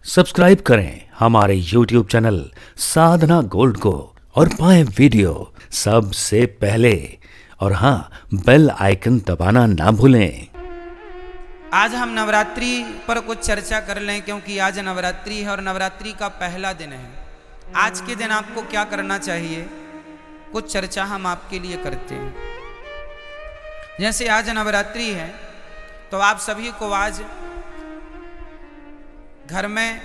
Subscribe करें हमारे YouTube channel साधना gold को और पाएं वीडियो सबसे पहले। और हाँ, बेल आइकन दबाना ना भूलें। आज हम नवरात्रि पर कुछ चर्चा कर लें, क्योंकि आज नवरात्रि है और नवरात्रि का पहला दिन है। आज के दिन आपको क्या करना चाहिए, कुछ चर्चा हम आपके लिए करते हैं। जैसे आज नवरात्रि है तो आप सभी को आज घर में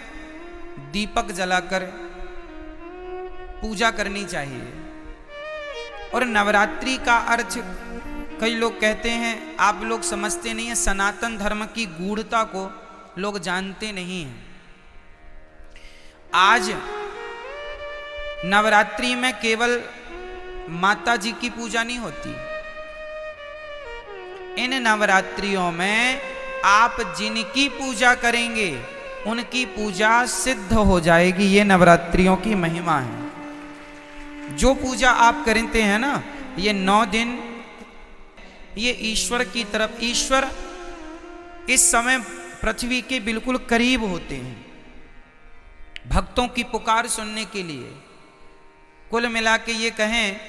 दीपक जलाकर पूजा करनी चाहिए। और नवरात्रि का अर्थ कई लोग कहते हैं, आप लोग समझते नहीं हैं, सनातन धर्म की गूढ़ता को लोग जानते नहीं हैं। आज नवरात्रि में केवल माता जी की पूजा नहीं होती। इन नवरात्रियों में आप जिनकी पूजा करेंगे उनकी पूजा सिद्ध हो जाएगी। ये नवरात्रियों की महिमा है। जो पूजा आप करते हैं ना, ये 9 दिन ये ईश्वर की तरफ, ईश्वर इस समय पृथ्वी के बिल्कुल करीब होते हैं भक्तों की पुकार सुनने के लिए। कुल मिला के ये कहें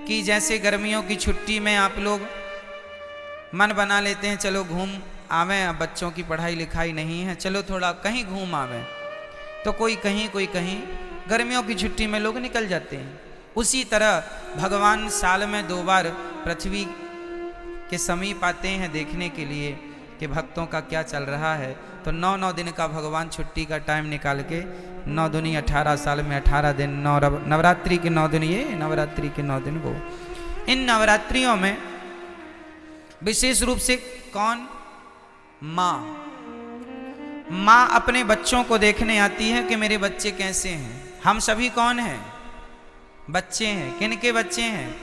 कि जैसे गर्मियों की छुट्टी में आप लोग मन बना लेते हैं, चलो घूम आवें, अब बच्चों की पढ़ाई लिखाई नहीं है, चलो थोड़ा कहीं घूम आवें, तो कोई कहीं कोई कहीं गर्मियों की छुट्टी में लोग निकल जाते हैं। उसी तरह भगवान साल में 2 बार पृथ्वी के समीप आते हैं देखने के लिए कि भक्तों का क्या चल रहा है। तो 9 दिन का भगवान छुट्टी का टाइम निकाल के 9 दूनी 18, साल में 18 दिन, नवरात्रि के 9 दिन ये, नवरात्रि के 9 दिन वो। इन नवरात्रियों में विशेष रूप से कौन? माँ अपने बच्चों को देखने आती है कि मेरे बच्चे कैसे हैं। हम सभी कौन हैं? बच्चे हैं। किनके बच्चे हैं?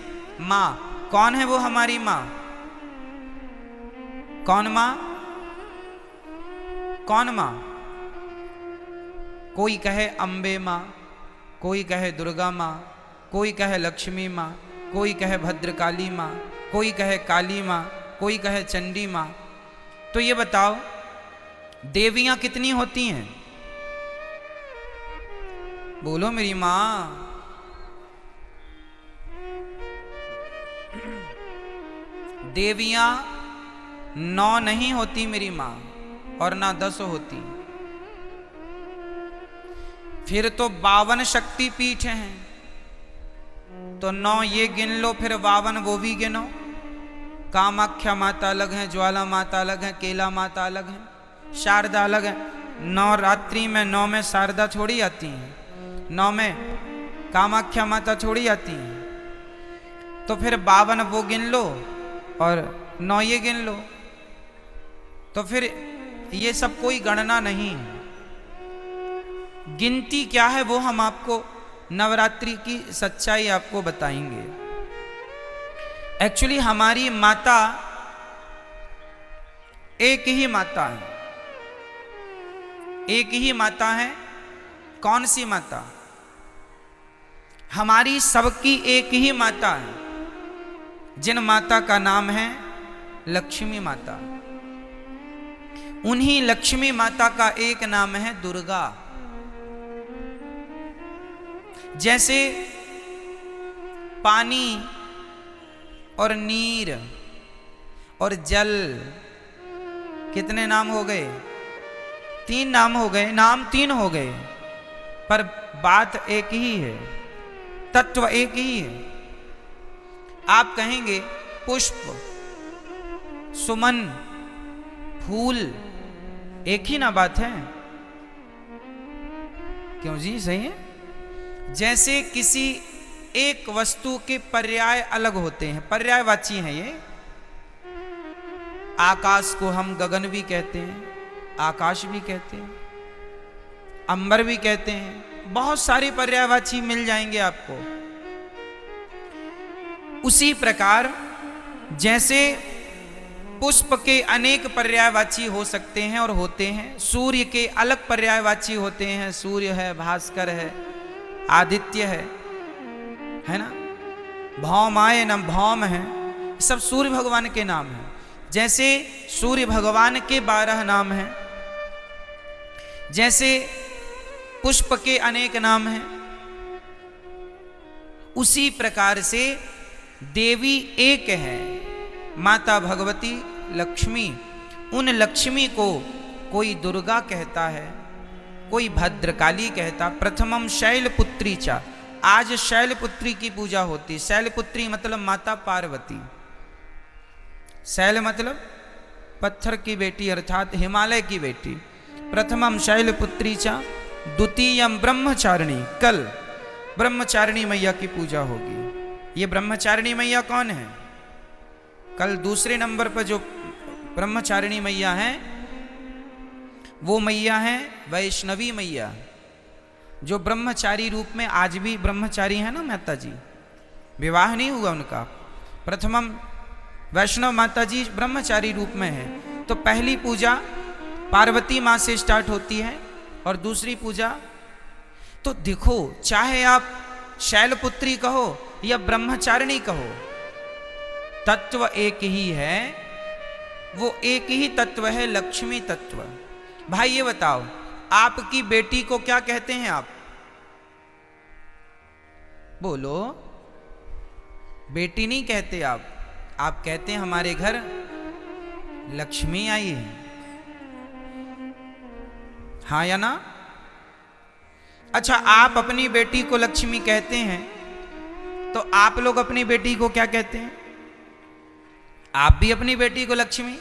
माँ। कौन है वो हमारी माँ? कौन माँ? कौन माँ? कोई कहे अम्बे माँ, कोई कहे दुर्गा माँ, कोई कहे लक्ष्मी माँ, कोई कहे भद्रकाली माँ, कोई कहे काली माँ, कोई कहे चंडी माँ। तो ये बताओ, देवियां कितनी होती हैं? बोलो मेरी माँ। देवियां 9 नहीं होती मेरी माँ, और ना 10 होती। फिर तो 52 शक्ति पीठ हैं। तो 9 ये गिन लो, फिर 52 वो भी गिनो। कामाख्या माता अलग है, ज्वाला माता अलग है, केला माता अलग है, शारदा अलग है। नवरात्रि में 9 में शारदा थोड़ी आती है, 9 में कामाख्या माता थोड़ी आती है। तो फिर 52 वो गिन लो और 9 ये गिन लो। तो फिर ये सब कोई गणना नहीं है। गिनती क्या है वो हम आपको नवरात्रि की सच्चाई आपको बताएंगे। एक्चुअली हमारी माता एक ही माता है, एक ही माता है। कौन सी माता? हमारी सबकी एक ही माता है, जिन माता का नाम है लक्ष्मी माता। उन्हीं लक्ष्मी माता का एक नाम है दुर्गा। जैसे पानी और नीर और जल, कितने नाम हो गए? 3 नाम हो गए। नाम 3 हो गए, पर बात एक ही है, तत्व एक ही है। आप कहेंगे पुष्प, सुमन, फूल, एक ही ना बात है? क्यों जी? सही है। जैसे किसी एक वस्तु के पर्याय अलग होते हैं, पर्यायवाची हैं ये। आकाश को हम गगन भी कहते हैं, आकाश भी कहते हैं, अंबर भी कहते हैं। बहुत सारे पर्यायवाची मिल जाएंगे आपको। उसी प्रकार जैसे पुष्प के अनेक पर्यायवाची हो सकते हैं और होते हैं, सूर्य के अलग पर्यायवाची होते हैं। सूर्य है, भास्कर है, आदित्य है ना, भौमाय न भौम है, सब सूर्य भगवान के नाम हैं। जैसे सूर्य भगवान के 12 नाम हैं, जैसे पुष्प के अनेक नाम हैं, उसी प्रकार से देवी एक है, माता भगवती लक्ष्मी। उन लक्ष्मी को कोई दुर्गा कहता है, कोई भद्रकाली कहता। प्रथमम शैलपुत्री चा, आज शैलपुत्री की पूजा होती। शैलपुत्री मतलब माता पार्वती। शैल मतलब पत्थर की बेटी अर्थात हिमालय की बेटी। प्रथमम शैलपुत्री चा द्वितीयम ब्रह्मचारिणी, कल ब्रह्मचारिणी मैया की पूजा होगी। ये ब्रह्मचारिणी मैया कौन है? कल दूसरे नंबर पर जो ब्रह्मचारिणी मैया है वो मैया है वैष्णवी मैया, जो ब्रह्मचारी रूप में आज भी ब्रह्मचारी है ना माता जी, विवाह नहीं हुआ उनका। प्रथमम वैष्णव माता जी ब्रह्मचारी रूप में है। तो पहली पूजा पार्वती माँ से स्टार्ट होती है और दूसरी पूजा, तो देखो चाहे आप शैलपुत्री कहो या ब्रह्मचारिणी कहो, तत्व एक ही है। वो एक ही तत्व है, लक्ष्मी तत्व। भाई ये बताओ, आपकी बेटी को क्या कहते हैं आप? बोलो। बेटी नहीं कहते आप कहते हैं हमारे घर लक्ष्मी आई है। हाँ या ना? अच्छा, आप अपनी बेटी को लक्ष्मी कहते हैं, तो आप लोग अपनी बेटी को क्या कहते हैं? आप भी अपनी बेटी को लक्ष्मी।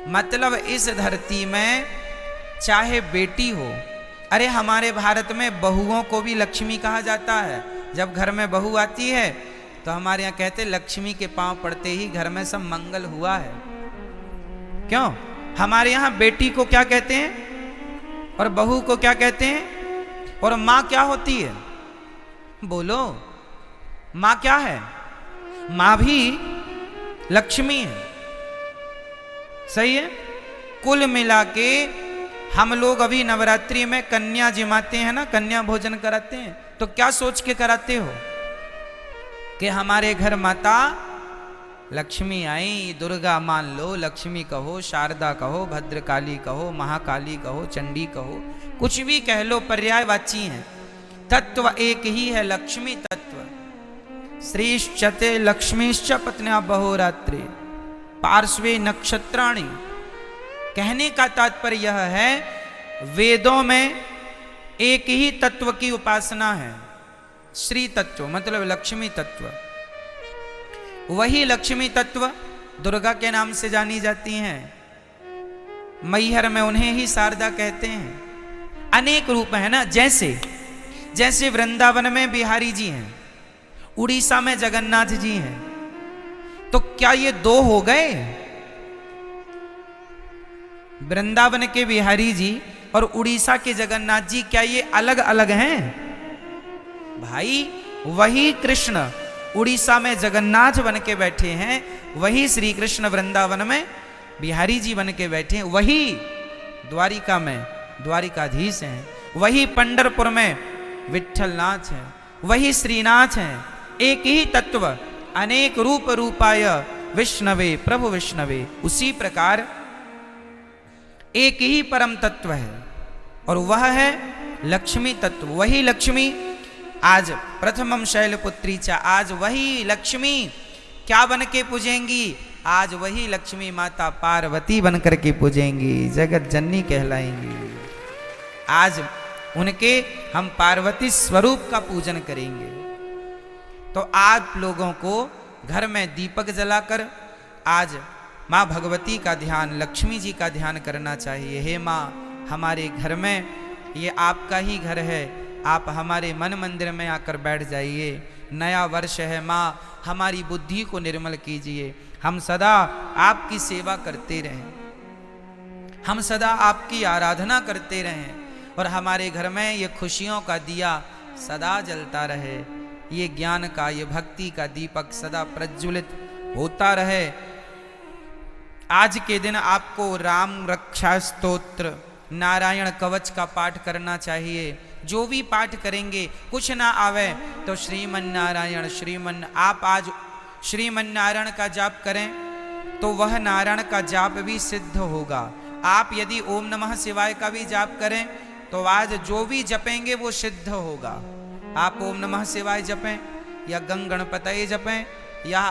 मतलब इस धरती में चाहे बेटी हो, अरे हमारे भारत में बहुओं को भी लक्ष्मी कहा जाता है। जब घर में बहू आती है तो हमारे यहाँ कहते लक्ष्मी के पांव पड़ते ही घर में सब मंगल हुआ है। क्यों? हमारे यहाँ बेटी को क्या कहते हैं और बहू को क्या कहते हैं? और माँ क्या होती है? बोलो, माँ क्या है? माँ भी लक्ष्मी है। सही है। कुल मिला के हम लोग अभी नवरात्रि में कन्या जिमाते हैं ना, कन्या भोजन कराते हैं, तो क्या सोच के कराते हो कि हमारे घर माता लक्ष्मी आई। दुर्गा मान लो, लक्ष्मी कहो, शारदा कहो, भद्रकाली कहो, महाकाली कहो, चंडी कहो, कुछ भी कह लो, पर्यायवाची हैं। तत्व एक ही है, लक्ष्मी तत्व। श्रीश्चते लक्ष्मीश्च पत्न्या बहोरात्रि पार्श्वे नक्षत्राणि। कहने का तात्पर्य यह है, वेदों में एक ही तत्व की उपासना है, श्री तत्व मतलब लक्ष्मी तत्व। वही लक्ष्मी तत्व दुर्गा के नाम से जानी जाती हैं। मैहर में उन्हें ही शारदा कहते हैं। अनेक रूप है ना, जैसे वृंदावन में बिहारी जी हैं, उड़ीसा में जगन्नाथ जी हैं, तो क्या ये दो हो गए? वृंदावन के बिहारी जी और उड़ीसा के जगन्नाथ जी क्या ये अलग अलग हैं? भाई वही कृष्ण उड़ीसा में जगन्नाथ बन के बैठे हैं, वही श्री कृष्ण वृंदावन में बिहारी जी बन के बैठे हैं, वही द्वारिका में द्वारिकाधीश हैं, वही पंढरपुर में विठ्ठलनाथ हैं, वही श्रीनाथ हैं। एक ही तत्व, अनेक रूप रूपाय विष्णवे प्रभु विष्णवे। उसी प्रकार एक ही परम तत्व है और वह है लक्ष्मी तत्व। वही लक्ष्मी आज प्रथमम शैलपुत्री चा, आज वही लक्ष्मी क्या बन के पूजेंगी? आज वही लक्ष्मी माता पार्वती बन करके पूजेंगी, जगत जननी कहलाएंगी। आज उनके हम पार्वती स्वरूप का पूजन करेंगे। तो आप लोगों को घर में दीपक जलाकर आज माँ भगवती का ध्यान, लक्ष्मी जी का ध्यान करना चाहिए। हे माँ, हमारे घर में ये आपका ही घर है, आप हमारे मन मंदिर में आकर बैठ जाइए। नया वर्ष है माँ, हमारी बुद्धि को निर्मल कीजिए। हम सदा आपकी सेवा करते रहें, हम सदा आपकी आराधना करते रहें और हमारे घर में ये खुशियों का दिया सदा जलता रहे, ये ज्ञान का, ये भक्ति का दीपक सदा प्रज्वलित होता रहे। आज के दिन आपको राम रक्षा स्तोत्र, नारायण कवच का पाठ करना चाहिए। जो भी पाठ करेंगे, कुछ ना आवे तो श्रीमन नारायण आप आज श्रीमन नारायण का जाप करें तो वह नारायण का जाप भी सिद्ध होगा। आप यदि ओम नमः शिवाय का भी जाप करें तो आज जो भी जपेंगे वो सिद्ध होगा। आप ओम नमः शिवाय जपें या गंग गणपतये जपें या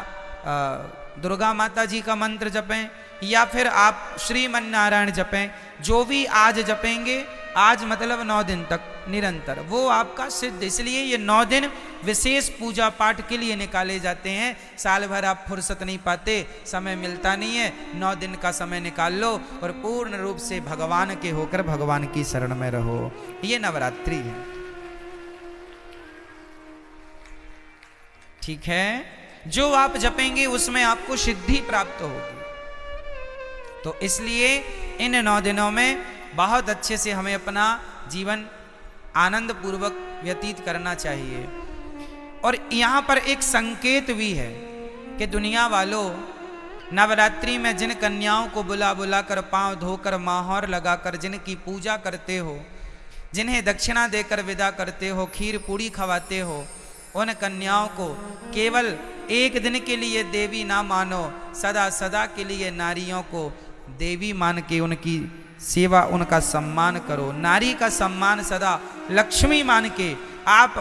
दुर्गा माता जी का मंत्र जपें या फिर आप श्रीमन नारायण जपें, जो भी आज जपेंगे, आज मतलब 9 दिन तक निरंतर, वो आपका सिद्ध। इसलिए ये 9 दिन विशेष पूजा पाठ के लिए निकाले जाते हैं। साल भर आप फुर्सत नहीं पाते, समय मिलता नहीं है, 9 दिन का समय निकाल लो और पूर्ण रूप से भगवान के होकर भगवान की शरण में रहो। ये नवरात्रि है, ठीक है। जो आप जपेंगे उसमें आपको सिद्धि प्राप्त होगी। तो इसलिए इन 9 दिनों में बहुत अच्छे से हमें अपना जीवन आनंद पूर्वक व्यतीत करना चाहिए। और यहाँ पर एक संकेत भी है कि दुनिया वालों, नवरात्रि में जिन कन्याओं को बुला बुला कर पांव धोकर माहौर लगाकर जिनकी पूजा करते हो, जिन्हें दक्षिणा देकर विदा करते हो, खीर पूड़ी खवाते हो, उन कन्याओं को केवल एक दिन के लिए देवी ना मानो, सदा सदा के लिए नारियों को देवी मान के उनकी सेवा, उनका सम्मान करो। नारी का सम्मान सदा लक्ष्मी मान के आप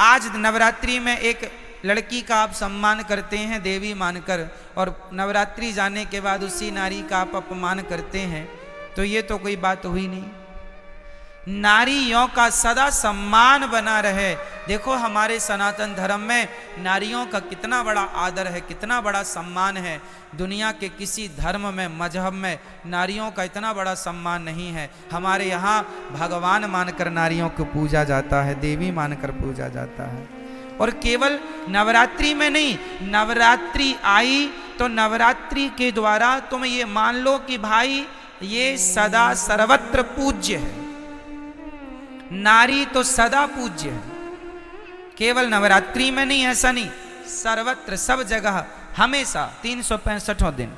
आज नवरात्रि में एक लड़की का आप सम्मान करते हैं देवी मानकर, और नवरात्रि जाने के बाद उसी नारी का आप अपमान करते हैं, तो ये तो कोई बात हुई नहीं। नारियों का सदा सम्मान बना रहे। देखो हमारे सनातन धर्म में नारियों का कितना बड़ा आदर है, कितना बड़ा सम्मान है। दुनिया के किसी धर्म में, मजहब में नारियों का इतना बड़ा सम्मान नहीं है। हमारे यहाँ भगवान मानकर नारियों को पूजा जाता है, देवी मानकर पूजा जाता है। और केवल नवरात्रि में नहीं, नवरात्रि आई तो नवरात्रि के द्वारा तुम ये मान लो कि भाई ये सदा सर्वत्र पूज्य है। नारी तो सदा पूज्य है, केवल नवरात्रि में नहीं, ऐसा नहीं, सर्वत्र सब जगह हमेशा 365 दिन।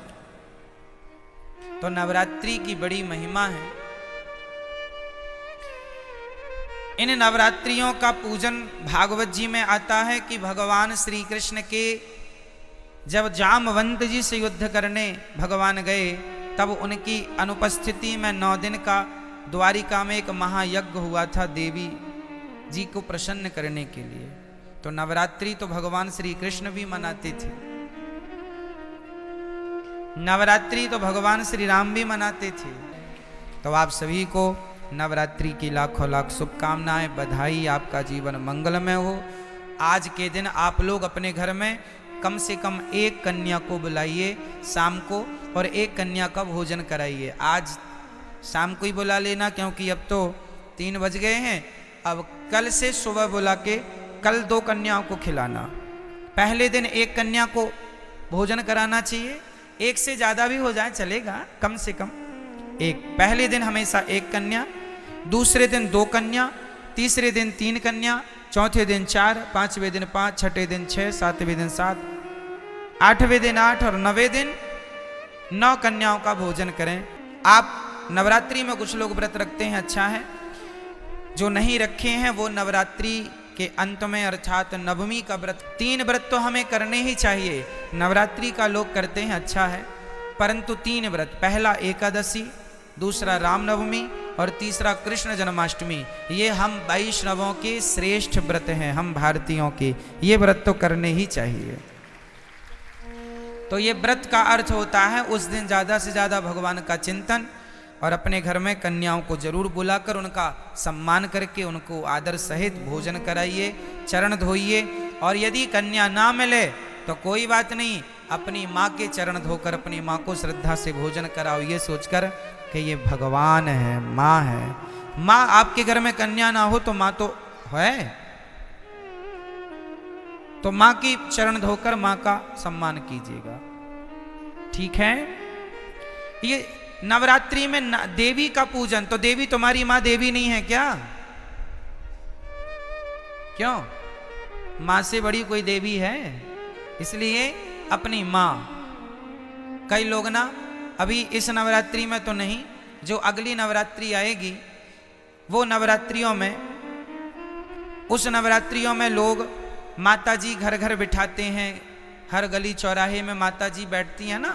तो नवरात्रि की बड़ी महिमा है। इन नवरात्रियों का पूजन भागवत जी में आता है कि भगवान श्री कृष्ण के जब जामवंत जी से युद्ध करने भगवान गए, तब उनकी अनुपस्थिति में 9 दिन का द्वारिका में एक महायज्ञ हुआ था देवी जी को प्रसन्न करने के लिए। तो नवरात्रि तो भगवान श्री कृष्ण भी मनाते थे, नवरात्रि तो भगवान श्री राम भी मनाते थे। तो आप सभी को नवरात्रि की लाखों लाख शुभकामनाएं, बधाई, आपका जीवन मंगलमय हो। आज के दिन आप लोग अपने घर में कम से कम एक कन्या को बुलाइए शाम को, और एक कन्या का भोजन कराइए। आज शाम को ही बुला लेना, क्योंकि अब तो 3 बज गए हैं। अब कल से सुबह बुला के कल 2 कन्याओं को खिलाना। पहले दिन एक कन्या को भोजन कराना चाहिए, एक से ज़्यादा भी हो जाए चलेगा, कम से कम एक। पहले दिन हमेशा एक कन्या, दूसरे दिन 2 कन्या, तीसरे दिन 3 कन्या, चौथे दिन 4, 5वें दिन 5, छठे दिन 6, 7वें दिन 7, 8वें दिन 8 और 9वें दिन 9 कन्याओं का भोजन करें। आप नवरात्रि में कुछ लोग व्रत रखते हैं, अच्छा है। जो नहीं रखे हैं वो नवरात्रि के अंत में अर्थात नवमी का व्रत, 3 व्रत तो हमें करने ही चाहिए। नवरात्रि का लोग करते हैं, अच्छा है, परंतु 3 व्रत, पहला एकादशी, दूसरा रामनवमी और तीसरा कृष्ण जन्माष्टमी, ये हम वैष्णवों के श्रेष्ठ व्रत हैं, हम भारतीयों के, ये व्रत तो करने ही चाहिए। तो ये व्रत का अर्थ होता है उस दिन ज़्यादा से ज़्यादा भगवान का चिंतन, और अपने घर में कन्याओं को जरूर बुलाकर उनका सम्मान करके उनको आदर सहित भोजन कराइए, चरण धोइए। और यदि कन्या ना मिले तो कोई बात नहीं, अपनी माँ के चरण धोकर अपनी माँ को श्रद्धा से भोजन कराओ, ये सोचकर कि ये भगवान है, माँ है। माँ आपके घर में कन्या ना हो तो माँ तो है, तो माँ की चरण धोकर माँ का सम्मान कीजिएगा, ठीक है। ये नवरात्रि में देवी का पूजन, तो देवी तुम्हारी माँ देवी नहीं है क्या? क्यों? माँ से बड़ी कोई देवी है? इसलिए अपनी माँ। कई लोग ना अभी इस नवरात्रि में तो नहीं, जो अगली नवरात्रि आएगी वो नवरात्रियों में, उस नवरात्रियों में लोग माता जी घर घर बिठाते हैं, हर गली चौराहे में माता जी बैठती हैं ना,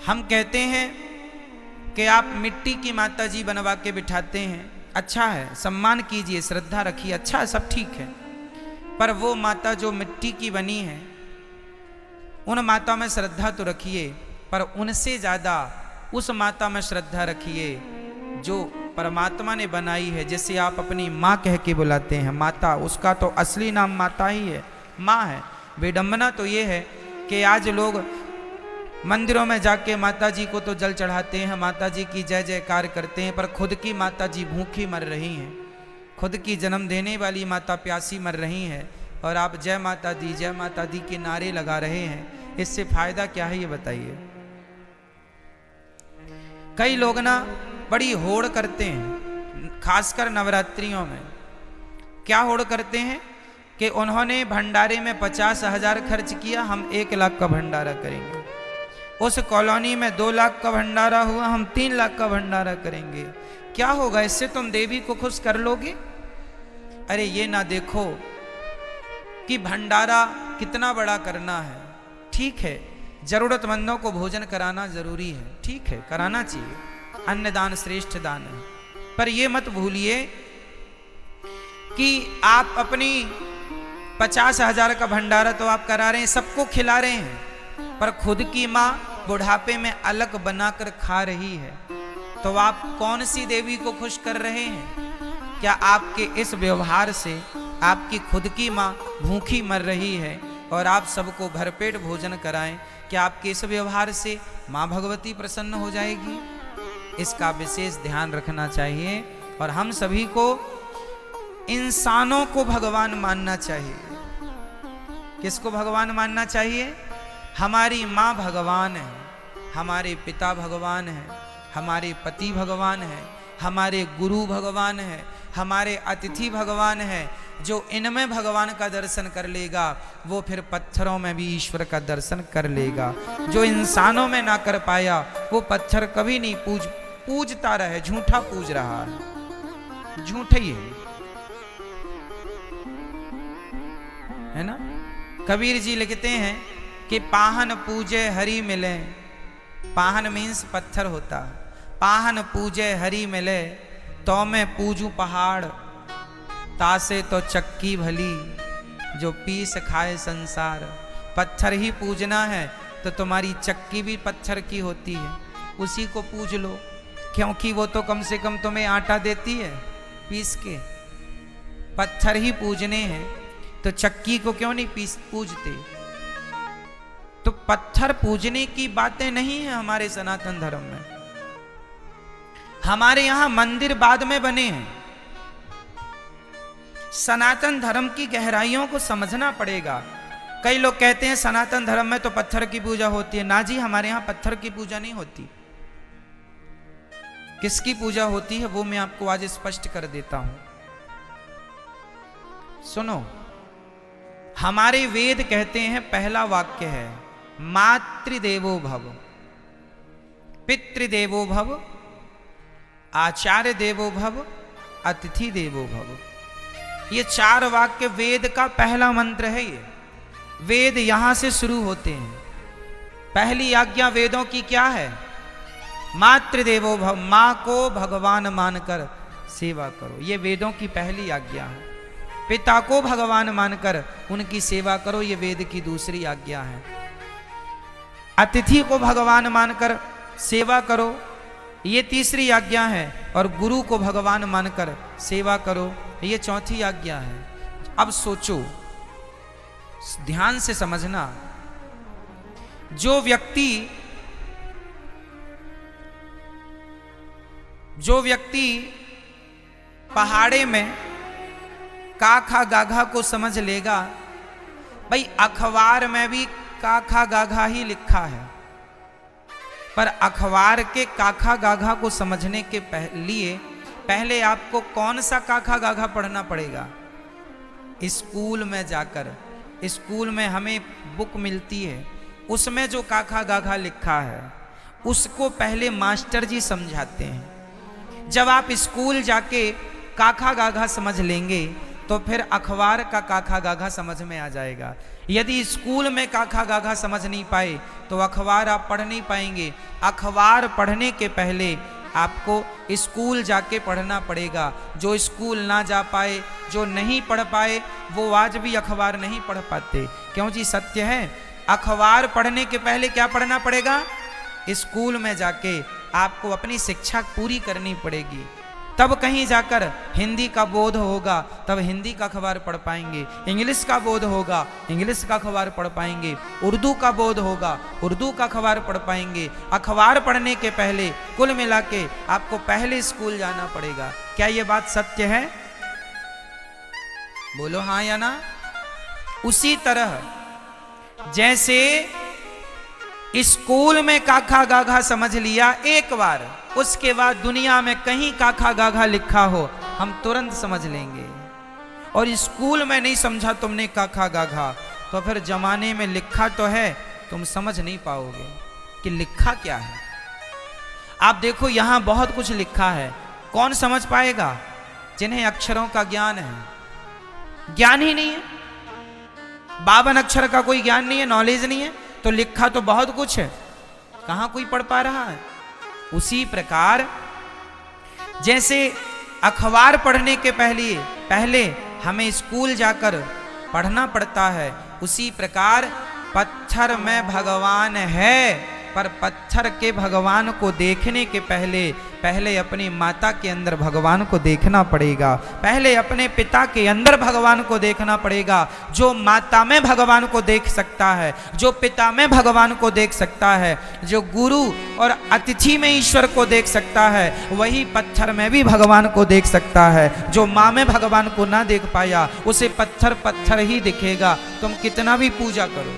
हम कहते हैं कि आप मिट्टी की माता जी बनवा के बिठाते हैं, अच्छा है, सम्मान कीजिए, श्रद्धा रखिए, अच्छा है, सब ठीक है। पर वो माता जो मिट्टी की बनी है, उन माता में श्रद्धा तो रखिए, पर उनसे ज़्यादा उस माता में श्रद्धा रखिए जो परमात्मा ने बनाई है। जैसे आप अपनी माँ कह के बुलाते हैं माता, उसका तो असली नाम माता ही है, माँ है। विडंबना तो ये है कि आज लोग मंदिरों में जाके माता जी को तो जल चढ़ाते हैं, माता जी की जय जयकार करते हैं, पर खुद की माता जी भूखी मर रही हैं, खुद की जन्म देने वाली माता प्यासी मर रही हैं, और आप जय माता दी के नारे लगा रहे हैं। इससे फायदा क्या है ये बताइए। कई लोग ना बड़ी होड़ करते हैं, खासकर नवरात्रियों में। क्या होड़ करते हैं कि उन्होंने भंडारे में 50,000 खर्च किया, हम 1 लाख का भंडारा करेंगे। उस कॉलोनी में 2 लाख का भंडारा हुआ, हम 3 लाख का भंडारा करेंगे। क्या होगा, इससे तुम देवी को खुश कर लोगे? अरे ये ना देखो कि भंडारा कितना बड़ा करना है। ठीक है, जरूरतमंदों को भोजन कराना जरूरी है, ठीक है, कराना चाहिए, अन्नदान श्रेष्ठ दान है। पर ये मत भूलिए कि आप अपनी 50,000 का भंडारा तो आप करा रहे हैं, सबको खिला रहे हैं, पर खुद की माँ बुढ़ापे में अलग बनाकर खा रही है, तो आप कौन सी देवी को खुश कर रहे हैं? क्या आपके इस व्यवहार से आपकी खुद की माँ भूखी मर रही है और आप सबको भरपेट भोजन कराएं, क्या आपके इस व्यवहार से माँ भगवती प्रसन्न हो जाएगी? इसका विशेष ध्यान रखना चाहिए। और हम सभी को इंसानों को भगवान मानना चाहिए। किसको भगवान मानना चाहिए? हमारी माँ भगवान है, हमारे पिता भगवान है, हमारे पति भगवान है, हमारे गुरु भगवान है, हमारे अतिथि भगवान है। जो इनमें भगवान का दर्शन कर लेगा वो फिर पत्थरों में भी ईश्वर का दर्शन कर लेगा। जो इंसानों में ना कर पाया वो पत्थर कभी नहीं पूजता रहे, झूठा पूज रहा है, झूठा ही है ना। कबीर जी लिखते हैं कि पाहन पूजे हरि मिले, पाहन मीन्स पत्थर होता, पाहन पूजे हरि मिले, तो मैं पूजू पहाड़, तासे तो चक्की भली, जो पीस खाए संसार। पत्थर ही पूजना है तो तुम्हारी चक्की भी पत्थर की होती है, उसी को पूज लो, क्योंकि वो तो कम से कम तुम्हें आटा देती है पीस के। पत्थर ही पूजने हैं तो चक्की को क्यों नहीं पूजते? तो पत्थर पूजने की बातें नहीं है हमारे सनातन धर्म में। हमारे यहां मंदिर बाद में बने हैं। सनातन धर्म की गहराइयों को समझना पड़ेगा। कई लोग कहते हैं सनातन धर्म में तो पत्थर की पूजा होती है। ना जी, हमारे यहां पत्थर की पूजा नहीं होती। किसकी पूजा होती है वो मैं आपको आज स्पष्ट कर देता हूं। सुनो, हमारे वेद कहते हैं, पहला वाक्य है मातृदेवो भव, पितृदेवो भव, आचार्य देवो भव, अतिथि देवो भव। ये 4 वाक्य वेद का पहला मंत्र है। ये वेद यहां से शुरू होते हैं। पहली आज्ञा वेदों की क्या है? मातृदेवो भव, मां को भगवान मानकर सेवा करो, ये वेदों की पहली आज्ञा है। पिता को भगवान मानकर उनकी सेवा करो, ये वेद की दूसरी आज्ञा है। अतिथि को भगवान मानकर सेवा करो, ये तीसरी आज्ञा है। और गुरु को भगवान मानकर सेवा करो, ये चौथी आज्ञा है। अब सोचो, ध्यान से समझना, जो व्यक्ति पहाड़े में काखा गाघा को समझ लेगा, भाई अखबार में भी काखा गाघा ही लिखा है, पर अखबार के काखा गाघा को समझने के लिए पहले आपको कौन सा काखा गाघा पढ़ना पड़ेगा? स्कूल में जाकर, स्कूल में हमें बुक मिलती है, उसमें जो काखा गाघा लिखा है उसको पहले मास्टर जी समझाते हैं। जब आप स्कूल जाके काखा गाघा समझ लेंगे तो तो फिर अखबार का काखा गाघा समझ में आ जाएगा। यदि स्कूल में काखा गाघा समझ नहीं पाए तो अखबार आप पढ़ नहीं पाएंगे। अखबार पढ़ने के पहले आपको स्कूल जाके पढ़ना पड़ेगा। जो स्कूल ना जा पाए, जो नहीं पढ़ पाए, वो आज भी अखबार नहीं पढ़ पाते। क्यों जी? सत्य है। अखबार पढ़ने के पहले क्या पढ़ना पड़ेगा? स्कूल में जाके आपको अपनी शिक्षा पूरी करनी पड़ेगी, तब कहीं जाकर हिंदी का बोध होगा, तब हिंदी का अखबार पढ़ पाएंगे। इंग्लिश का बोध होगा, इंग्लिश का अखबार पढ़ पाएंगे। उर्दू का बोध होगा, उर्दू का अखबार पढ़ पाएंगे। अखबार पढ़ने के पहले कुल मिला के आपको पहले स्कूल जाना पड़ेगा। क्या ये बात सत्य है? बोलो हाँ या ना। उसी तरह जैसे स्कूल में काखा गाघा समझ लिया एक बार, उसके बाद दुनिया में कहीं काखा गाघा लिखा हो हम तुरंत समझ लेंगे। और स्कूल में नहीं समझा तुमने काखा गाघा, तो फिर जमाने में लिखा तो है, तुम समझ नहीं पाओगे कि लिखा क्या है। आप देखो यहां बहुत कुछ लिखा है, कौन समझ पाएगा? जिन्हें अक्षरों का ज्ञान है। ज्ञान ही नहीं है, 52 अक्षर का कोई ज्ञान नहीं है, नॉलेज नहीं है, तो लिखा तो बहुत कुछ है, कहां कोई पढ़ पा रहा है। उसी प्रकार जैसे अखबार पढ़ने के पहले हमें स्कूल जाकर पढ़ना पड़ता है, उसी प्रकार पत्थर में भगवान है, पर पत्थर के भगवान को देखने के पहले अपनी माता के अंदर भगवान को देखना पड़ेगा। पहले अपने पिता के अंदर भगवान को देखना पड़ेगा। जो माता में भगवान को देख सकता है, जो पिता में भगवान को देख सकता है, जो गुरु और अतिथि में ईश्वर को देख सकता है, वही पत्थर में भी भगवान को देख सकता है। जो माँ में भगवान को ना देख पाया, उसे पत्थर पत्थर ही दिखेगा, तुम कितना भी पूजा करो।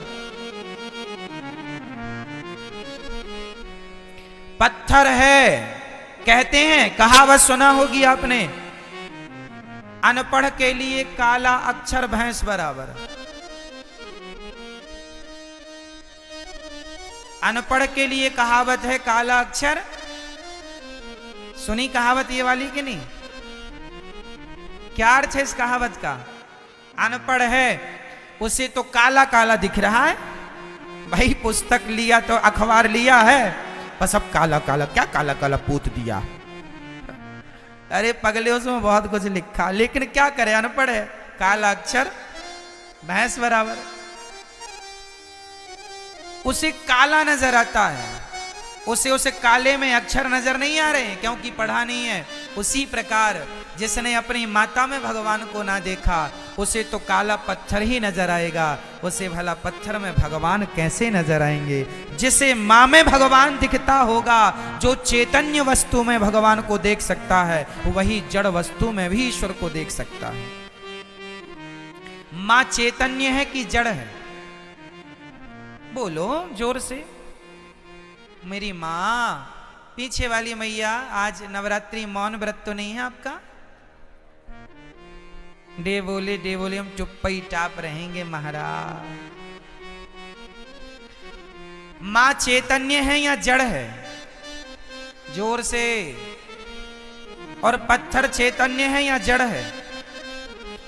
पत्थर है, कहते हैं, कहावत सुना होगी आपने, अनपढ़ के लिए काला अक्षर भैंस बराबर। अनपढ़ के लिए कहावत है काला अक्षर। सुनी कहावत ये वाली कि नहीं? क्या अर्थ है इस कहावत का? अनपढ़ है उसे तो काला काला दिख रहा है। भाई पुस्तक लिया तो अखबार लिया है, बस अब काला काला, क्या काला काला पूत दिया। अरे पगले उसमें बहुत कुछ लिखा, लेकिन क्या करे, अनपढ़ है, काला अक्षर भैंस बराबर। उसे काला नजर आता है, उसे काले में अक्षर नजर नहीं आ रहे, क्योंकि पढ़ा नहीं है। उसी प्रकार जिसने अपनी माता में भगवान को ना देखा, उसे तो काला पत्थर ही नजर आएगा, उसे भला पत्थर में भगवान कैसे नजर आएंगे। जिसे माँ में भगवान दिखता होगा, जो चैतन्य वस्तु में भगवान को देख सकता है, वही जड़ वस्तु में भी ईश्वर को देख सकता है। माँ चैतन्य है कि जड़ है? बोलो जोर से। मेरी माँ, पीछे वाली मैया, आज नवरात्रि मौन व्रत तो नहीं है आपका? डे बोले हम चुप्पा ही टाप रहेंगे महाराज। मां चैतन्य है या जड़ है? जोर से। और पत्थर चैतन्य है या जड़ है?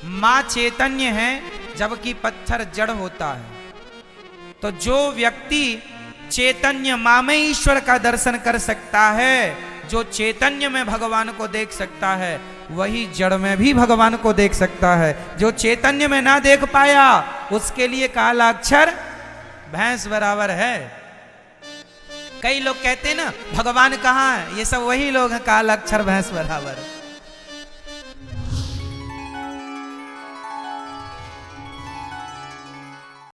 मां चैतन्य है जबकि पत्थर जड़ होता है। तो जो व्यक्ति चैतन्य मां में ईश्वर का दर्शन कर सकता है, जो चैतन्य में भगवान को देख सकता है, वही जड़ में भी भगवान को देख सकता है। जो चैतन्य में ना देख पाया, उसके लिए काला अक्षर भैंस बराबर है। कई लोग कहते हैं ना भगवान कहाँ है, ये सब वही लोग हैं काला अक्षर भैंस बराबर।